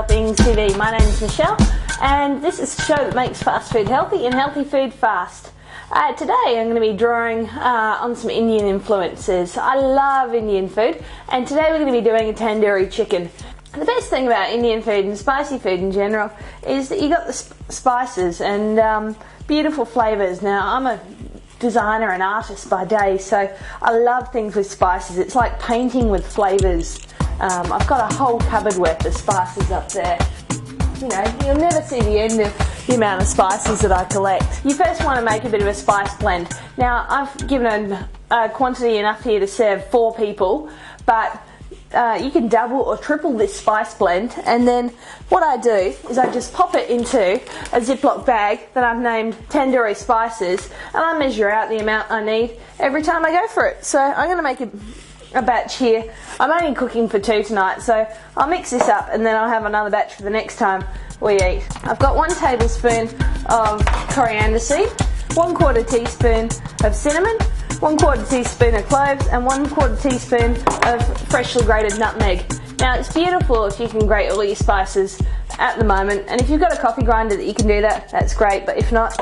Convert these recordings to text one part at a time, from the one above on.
Helpings TV. My name is Michelle, and this is a show that makes fast food healthy and healthy food fast. Today I'm going to be drawing on some Indian influences. I love Indian food, and today we're going to be doing a tandoori chicken. The best thing about Indian food and spicy food in general is that you got the spices and beautiful flavours. Now, I'm a designer and artist by day, so I love things with spices. It's like painting with flavours. I've got a whole cupboard worth of spices up there. You know, you'll never see the end of the amount of spices that I collect. You first want to make a bit of a spice blend. Now, I've given a quantity enough here to serve 4 people, but you can double or triple this spice blend, and then what I do is I just pop it into a Ziploc bag that I've named Tandoori Spices, and I measure out the amount I need every time I go for it. So I'm going to make a batch here. I'm only cooking for 2 tonight, so I'll mix this up and then I'll have another batch for the next time we eat. I've got 1 tablespoon of coriander seed, 1/4 teaspoon of cinnamon, 1/4 teaspoon of cloves, and 1/4 teaspoon of freshly grated nutmeg. Now, it's beautiful if you can grate all your spices at the moment, and if you've got a coffee grinder that you can do that, that's great, but if not,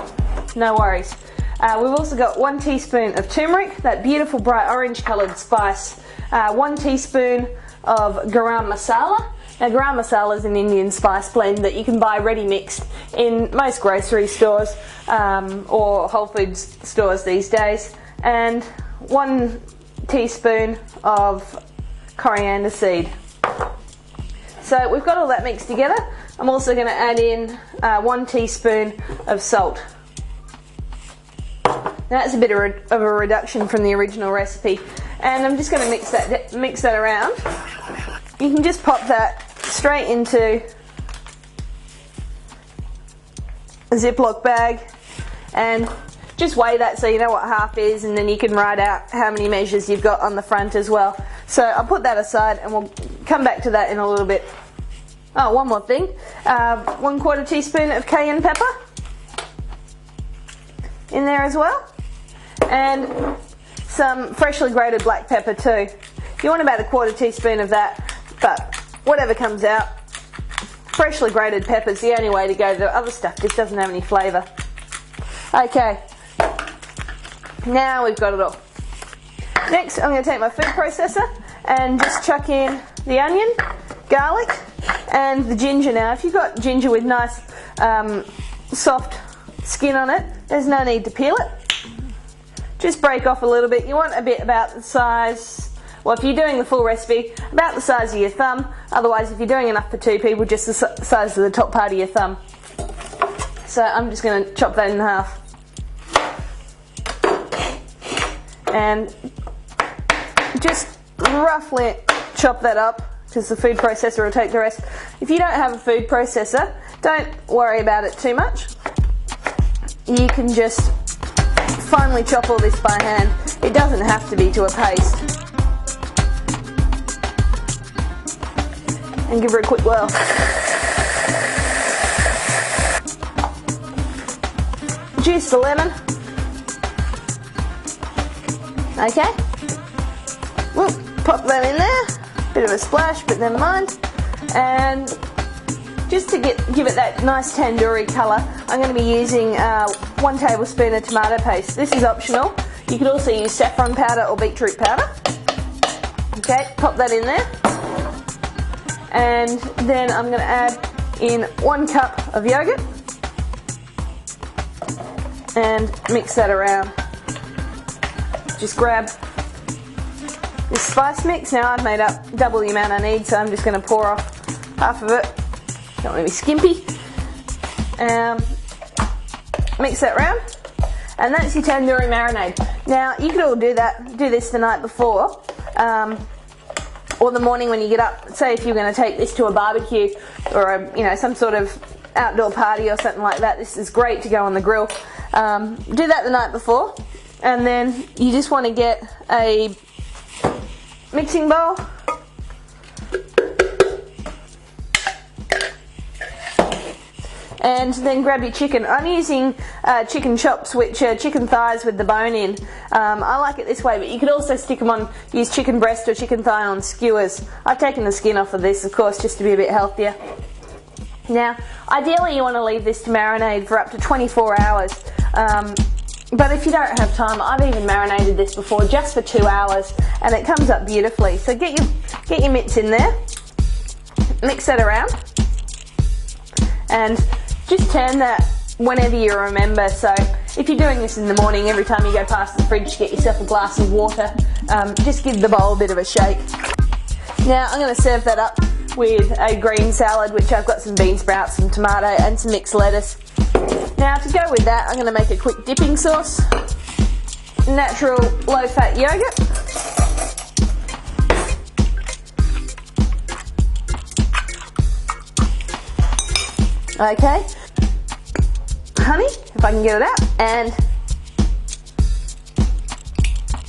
no worries. We've also got 1 teaspoon of turmeric, that beautiful bright orange coloured spice, 1 teaspoon of garam masala. Now, garam masala is an Indian spice blend that you can buy ready mixed in most grocery stores or Whole Foods stores these days, and 1 teaspoon of coriander seed. So we've got all that mixed together. I'm also going to add in 1 teaspoon of salt. Now, that's a bit of a reduction from the original recipe, and I'm just going to mix that around. You can just pop that straight into a Ziploc bag and just weigh that so you know what half is, and then you can write out how many measures you've got on the front as well. So I'll put that aside and we'll come back to that in a little bit. Oh, one more thing. 1/4 teaspoon of cayenne pepper in there as well, and some freshly grated black pepper too. You want about 1/4 teaspoon of that, but whatever comes out. Freshly grated pepper is the only way to go. The other stuff just doesn't have any flavour. Okay, now we've got it all. Next, I'm going to take my food processor and just chuck in the onion, garlic, and the ginger. Now, if you've got ginger with nice soft skin on it, there's no need to peel it. Just break off a little bit. You want a bit about the size, well, if you're doing the full recipe, about the size of your thumb. Otherwise, if you're doing enough for 2 people, just the size of the top part of your thumb. So I'm just going to chop that in half. And just roughly chop that up, because the food processor will take the rest. If you don't have a food processor, don't worry about it too much. You can just finely chop all this by hand. It doesn't have to be to a paste. And give her a quick whirl. Juice the lemon. Okay. Whoop, pop that in there. Bit of a splash, but never mind. And just to give it that nice tandoori colour, I'm going to be using 1 tablespoon of tomato paste. This is optional. You could also use saffron powder or beetroot powder. Okay, pop that in there. And then I'm going to add in 1 cup of yogurt and mix that around. Just grab this spice mix. Now, I've made up double the amount I need, so I'm just going to pour off half of it. Don't want to be skimpy. Mix that round, and that's your tandoori marinade. Now, you could all do this the night before, or the morning when you get up. Say if you're going to take this to a barbecue or some sort of outdoor party or something like that. This is great to go on the grill. Do that the night before, and then you just want to get a mixing bowl. And then grab your chicken. I'm using chicken chops, which are chicken thighs with the bone in. I like it this way, but you could also use chicken breast or chicken thigh on skewers. I've taken the skin off of this, of course, just to be a bit healthier. Now, ideally you want to leave this to marinate for up to 24 hours. But if you don't have time, I've even marinated this before just for 2 hours, and it comes up beautifully. So get your mitts in there, mix that around, and just turn that whenever you remember. So if you're doing this in the morning, every time you go past the fridge, get yourself a glass of water. Just give the bowl a bit of a shake. Now I'm going to serve that up with a green salad, which I've got some bean sprouts, some tomato and some mixed lettuce. Now to go with that, I'm going to make a quick dipping sauce. Natural low-fat yogurt. Okay. Honey, if I can get it out. And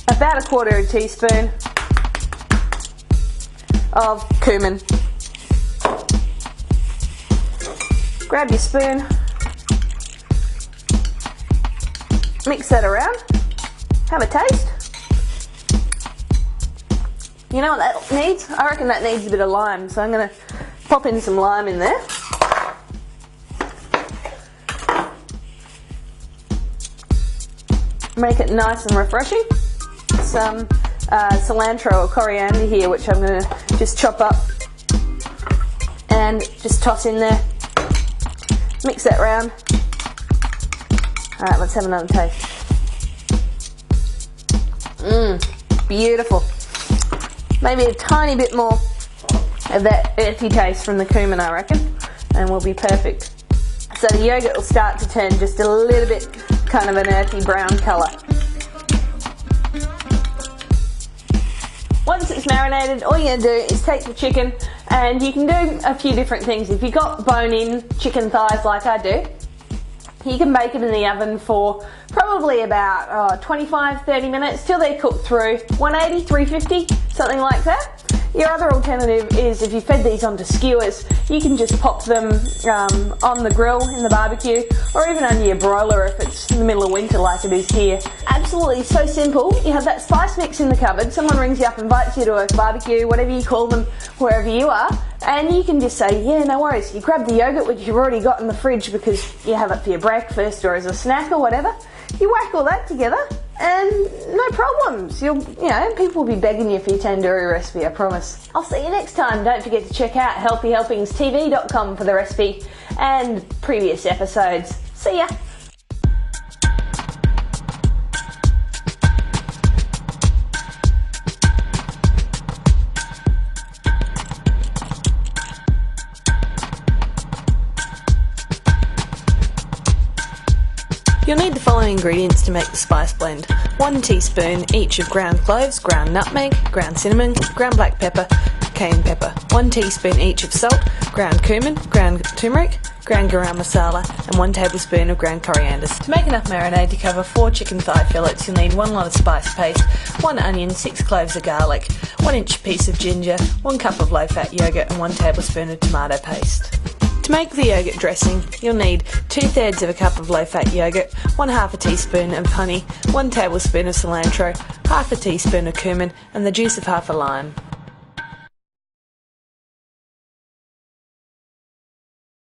about 1/4 teaspoon of cumin. Grab your spoon, mix that around, have a taste. You know what that needs? I reckon that needs a bit of lime, so I'm going to pop in some lime in there. Make it nice and refreshing. Some cilantro or coriander here, which I'm going to just chop up and just toss in there. Mix that round. Alright, let's have another taste. Beautiful. Maybe a tiny bit more of that earthy taste from the cumin, I reckon, and we'll be perfect. So the yogurt will start to turn just a little bit kind of an earthy brown colour. Once it's marinated, all you're going to do is take the chicken, and you can do a few different things. If you've got bone-in chicken thighs like I do, you can bake it in the oven for probably about 25-30 minutes till they're cooked through. 180, 350, something like that. Your other alternative is if you fed these onto skewers, you can just pop them on the grill in the barbecue, or even under your broiler if it's in the middle of winter like it is here. Absolutely so simple. You have that spice mix in the cupboard, someone rings you up, invites you to a barbecue, whatever you call them, wherever you are, and you can just say, yeah, no worries. You grab the yogurt, which you've already got in the fridge because you have it for your breakfast or as a snack or whatever. You whack all that together and no problems. People will be begging you for your tandoori recipe, I promise. I'll see you next time. Don't forget to check out healthyhelpingstv.com for the recipe and previous episodes. See ya. You'll need the following ingredients to make the spice blend. 1 teaspoon each of ground cloves, ground nutmeg, ground cinnamon, ground black pepper, cayenne pepper. 1 teaspoon each of salt, ground cumin, ground turmeric, ground garam masala, and 1 tablespoon of ground coriander. To make enough marinade to cover 4 chicken thigh fillets, you'll need 1 lot of spice paste, 1 onion, 6 cloves of garlic, 1-inch piece of ginger, 1 cup of low-fat yogurt, and 1 tablespoon of tomato paste. To make the yogurt dressing, you'll need 2/3 of a cup of low-fat yogurt, 1/2 teaspoon of honey, 1 tablespoon of cilantro, 1/2 teaspoon of cumin, and the juice of half a lime.